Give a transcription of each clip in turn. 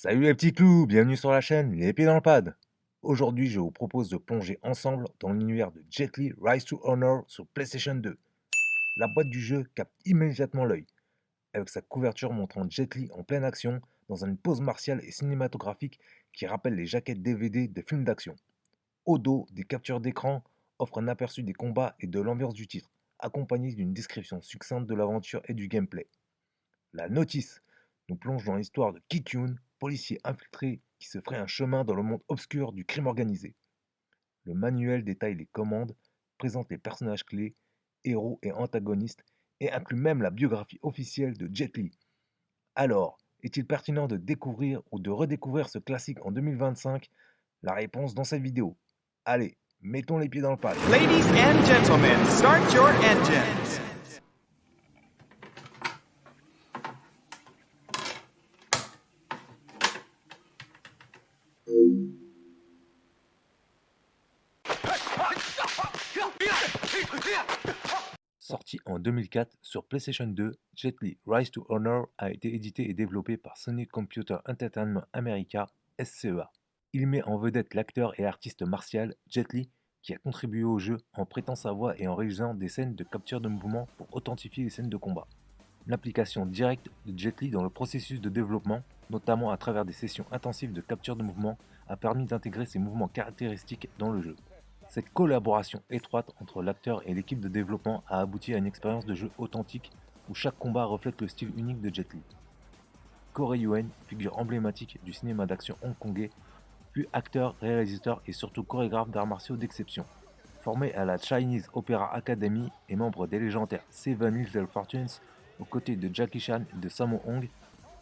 Salut les petits clous, bienvenue sur la chaîne Les Pieds dans le Pad. Aujourd'hui, je vous propose de plonger ensemble dans l'univers de Jet Li Rise to Honor sur PlayStation 2. La boîte du jeu capte immédiatement l'œil, avec sa couverture montrant Jet Li en pleine action dans une pose martiale et cinématographique qui rappelle les jaquettes DVD de films d'action. Au dos, des captures d'écran offrent un aperçu des combats et de l'ambiance du titre, accompagné d'une description succincte de l'aventure et du gameplay. La notice nous plonge dans l'histoire de Ki-Kyun, policier infiltré qui se ferait un chemin dans le monde obscur du crime organisé. Le manuel détaille les commandes, présente les personnages clés, héros et antagonistes, et inclut même la biographie officielle de Jet Li. Alors, est-il pertinent de découvrir ou de redécouvrir ce classique en 2025? La réponse dans cette vidéo. Allez, mettons les pieds dans le pad. Ladies and gentlemen, start your engines. Sorti en 2004 sur PlayStation 2, Jet Li Rise to Honor a été édité et développé par Sony Computer Entertainment America, SCEA. Il met en vedette l'acteur et artiste martial Jet Li qui a contribué au jeu en prêtant sa voix et en réalisant des scènes de capture de mouvement pour authentifier les scènes de combat. L'implication directe de Jet Li dans le processus de développement, notamment à travers des sessions intensives de capture de mouvement, a permis d'intégrer ces mouvements caractéristiques dans le jeu. Cette collaboration étroite entre l'acteur et l'équipe de développement a abouti à une expérience de jeu authentique où chaque combat reflète le style unique de Jet Li. Corey Yuen, figure emblématique du cinéma d'action hongkongais, fut acteur, réalisateur et surtout chorégraphe d'arts martiaux d'exception. Formé à la Chinese Opera Academy et membre des légendaires Seven Little Fortunes, aux côtés de Jackie Chan et de Sammo Hung,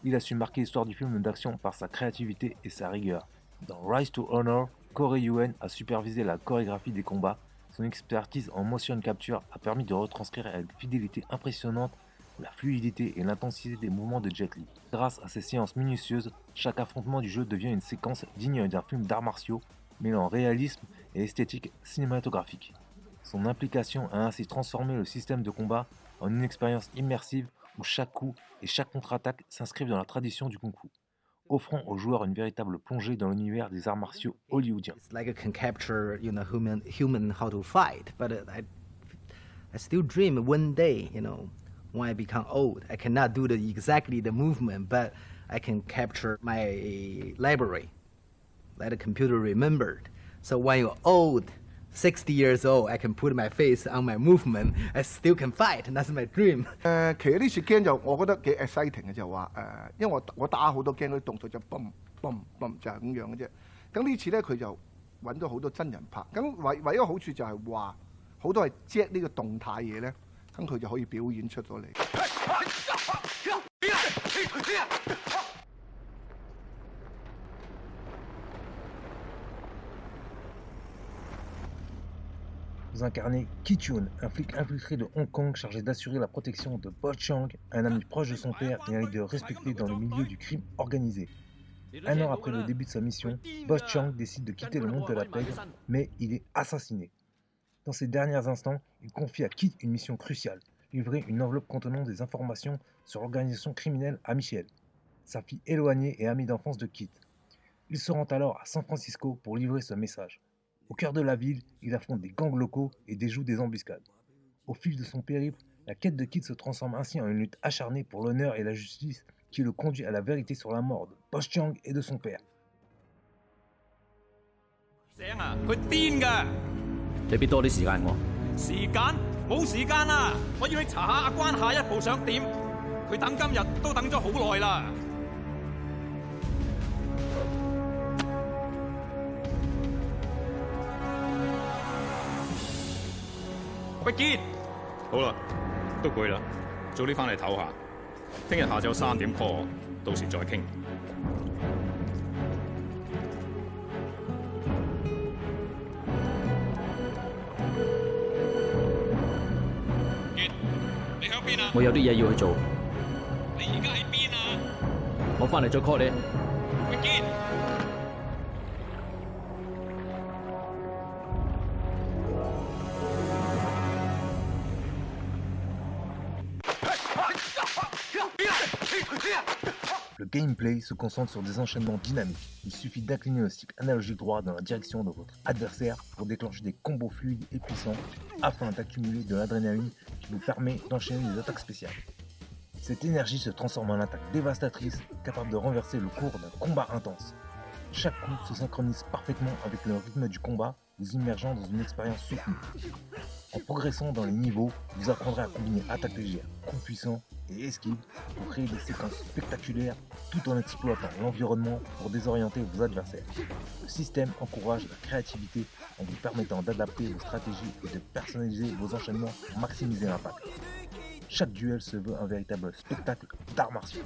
il a su marquer l'histoire du film d'action par sa créativité et sa rigueur. Dans Rise to Honor, Corey Yuen a supervisé la chorégraphie des combats. Son expertise en motion capture a permis de retranscrire avec fidélité impressionnante la fluidité et l'intensité des mouvements de Jet Li. Grâce à ces séances minutieuses, chaque affrontement du jeu devient une séquence digne d'un film d'arts martiaux, mêlant réalisme et esthétique cinématographique. Son implication a ainsi transformé le système de combat en une expérience immersive où chaque coup et chaque contre-attaque s'inscrivent dans la tradition du kung-fu, offrant aux joueurs une véritable plongée dans l'univers des arts martiaux hollywoodiens. It's like I can capture, human how to fight, but I still dream one day, when I become old, I cannot do exactly the movement, but I can capture my library, let the computer remembered. So when you're old, 60 years old, I can put my face on my movement, I still can fight. That's my dream. 其實呢次 game 就我覺得幾 exciting 嘅，就話因為我打好多 game 嗰啲動作就嘣嘣嘣就係咁樣嘅啫。咁呢次咧佢就揾咗好多真人拍，咁唯一個好處就係話好多係 Jet 呢個動態嘢咧，咁佢就可以表演出咗嚟。Vous incarnez Ki-Kyun, un flic infiltré de Hong Kong chargé d'assurer la protection de Bo Chiang, un ami proche de son père et un leader respecté dans le milieu du crime organisé. Un an après le début de sa mission, Bo Chiang décide de quitter le monde de la pègre, mais il est assassiné. Dans ses derniers instants, il confie à Kit une mission cruciale, livrer une enveloppe contenant des informations sur l'organisation criminelle à Michelle, sa fille éloignée et amie d'enfance de Kit. Il se rend alors à San Francisco pour livrer ce message. Au cœur de la ville, il affronte des gangs locaux et déjoue des embuscades. Au fil de son périple, la quête de Kid se transforme ainsi en une lutte acharnée pour l'honneur et la justice qui le conduit à la vérité sur la mort de Bo Chiang et de son père. 醒啊！佢癲㗎！你俾多啲時間我。時間冇時間啦！我要去查下阿關下一步想點。佢等今日都等咗好耐啦。喂，堅，好啦，都攰啦，早啲翻嚟唞下。聽日下晝3點 call 我，到時再傾。堅，你響邊啊？我有啲嘢要去做，你而家喺邊啊？我翻嚟再 call 你。喂，堅。Le gameplay se concentre sur des enchaînements dynamiques. Il suffit d'incliner le stick analogique droit dans la direction de votre adversaire pour déclencher des combos fluides et puissants afin d'accumuler de l'adrénaline qui vous permet d'enchaîner des attaques spéciales. Cette énergie se transforme en attaque dévastatrice capable de renverser le cours d'un combat intense. Chaque coup se synchronise parfaitement avec le rythme du combat, vous immergeant dans une expérience soutenue. En progressant dans les niveaux, vous apprendrez à combiner attaque légère, coups puissants et esquive pour créer des séquences spectaculaires tout en exploitant l'environnement pour désorienter vos adversaires. Le système encourage la créativité en vous permettant d'adapter vos stratégies et de personnaliser vos enchaînements pour maximiser l'impact. Chaque duel se veut un véritable spectacle d'arts martiaux.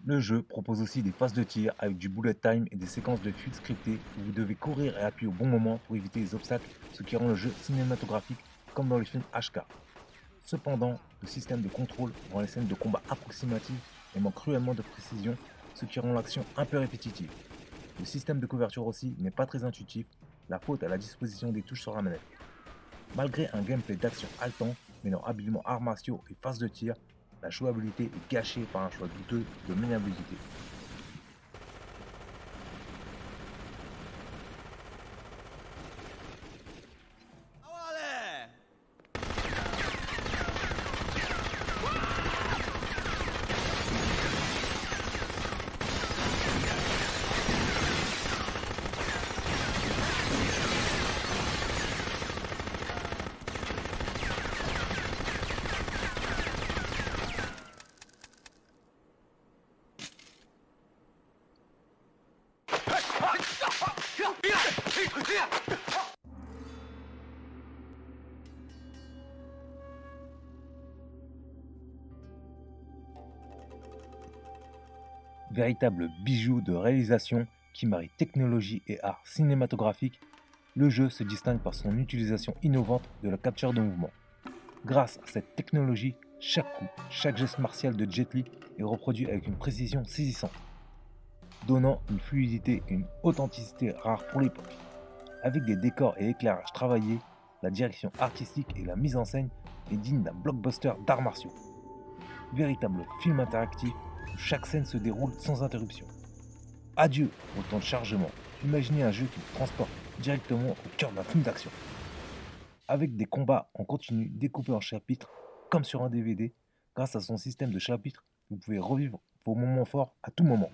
Le jeu propose aussi des phases de tir avec du bullet time et des séquences de fuite scriptées où vous devez courir et appuyer au bon moment pour éviter les obstacles, ce qui rend le jeu cinématographique comme dans les films HK. Cependant, le système de contrôle rend les scènes de combat approximatives et manque cruellement de précision, ce qui rend l'action un peu répétitive. Le système de couverture aussi n'est pas très intuitif, la faute à la disposition des touches sur la manette. Malgré un gameplay d'action haletant, mêlant habilement arts martiaux et phases de tir, la jouabilité est gâchée par un choix douteux de maniabilité. Véritable bijou de réalisation qui marie technologie et art cinématographique, le jeu se distingue par son utilisation innovante de la capture de mouvement. Grâce à cette technologie, chaque coup, chaque geste martial de Jet Li est reproduit avec une précision saisissante, donnant une fluidité et une authenticité rares pour l'époque. Avec des décors et éclairages travaillés, la direction artistique et la mise en scène est digne d'un blockbuster d'arts martiaux. Véritable film interactif où chaque scène se déroule sans interruption. Adieu au temps de chargement, imaginez un jeu qui vous transporte directement au cœur d'un film d'action. Avec des combats en continu découpés en chapitres comme sur un DVD, grâce à son système de chapitres, vous pouvez revivre vos moments forts à tout moment.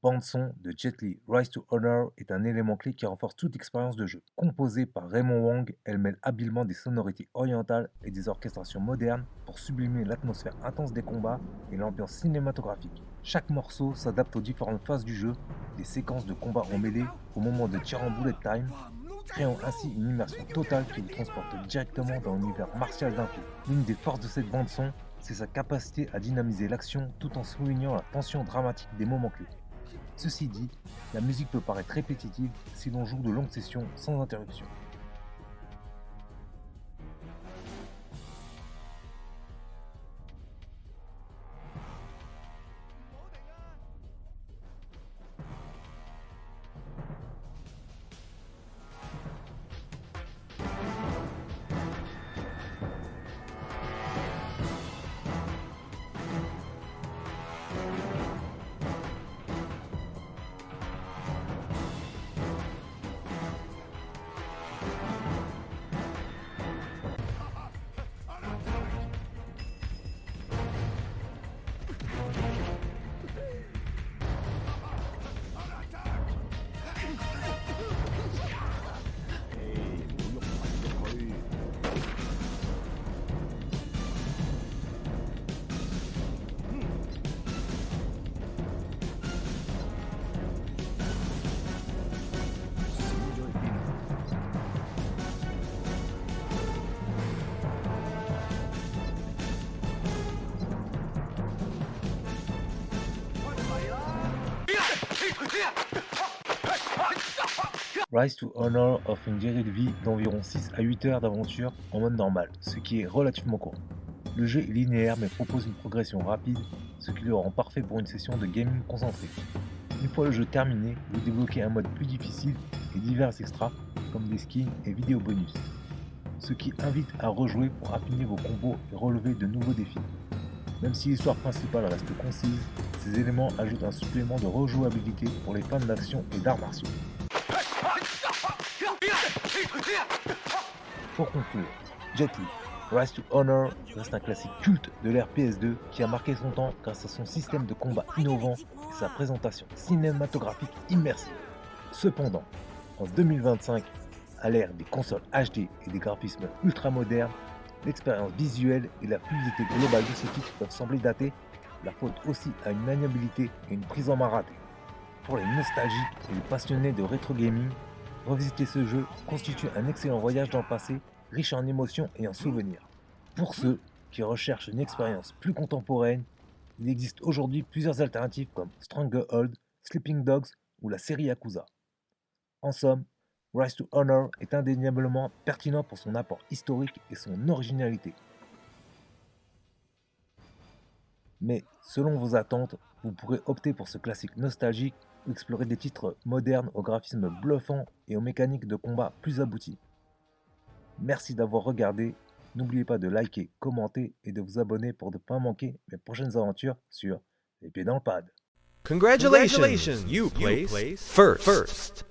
Bande-son de Jet Li, Rise to Honor est un élément clé qui renforce toute expérience de jeu. Composée par Raymond Wang, elle mêle habilement des sonorités orientales et des orchestrations modernes pour sublimer l'atmosphère intense des combats et l'ambiance cinématographique. Chaque morceau s'adapte aux différentes phases du jeu, des séquences de combat en mêlée au moment de tir en bullet time, créant ainsi une immersion totale qui vous transporte directement dans l'univers martial d'un coup. L'une des forces de cette bande-son, c'est sa capacité à dynamiser l'action tout en soulignant la tension dramatique des moments clés. Ceci dit, la musique peut paraître répétitive si l'on joue de longues sessions sans interruption. Rise to Honor offre une durée de vie d'environ 6 à 8 heures d'aventure en mode normal, ce qui est relativement court. Le jeu est linéaire mais propose une progression rapide, ce qui le rend parfait pour une session de gaming concentrée. Une fois le jeu terminé, vous débloquez un mode plus difficile et divers extras comme des skins et vidéos bonus, ce qui invite à rejouer pour affiner vos combos et relever de nouveaux défis. Même si l'histoire principale reste concise, ces éléments ajoutent un supplément de rejouabilité pour les fans d'action et d'arts martiaux. Pour conclure, Jet Li, Rise to Honor reste un classique culte de l'ère PS2 qui a marqué son temps grâce à son système de combat innovant et sa présentation cinématographique immersive. Cependant, en 2025, à l'ère des consoles HD et des graphismes ultra modernes, l'expérience visuelle et la fluidité globale de ce titre peuvent sembler dater, la faute aussi à une maniabilité et une prise en main ratée. Pour les nostalgiques et les passionnés de rétro gaming, revisiter ce jeu constitue un excellent voyage dans le passé, riche en émotions et en souvenirs. Pour ceux qui recherchent une expérience plus contemporaine, il existe aujourd'hui plusieurs alternatives comme Stranglehold, Sleeping Dogs ou la série Yakuza. En somme, Rise to Honor est indéniablement pertinent pour son apport historique et son originalité. Mais selon vos attentes, vous pourrez opter pour ce classique nostalgique ou explorer des titres modernes au graphisme bluffant et aux mécaniques de combat plus abouties. Merci d'avoir regardé, n'oubliez pas de liker, commenter et de vous abonner pour ne pas manquer mes prochaines aventures sur Les Pieds dans le Pad. Congratulations! You place first.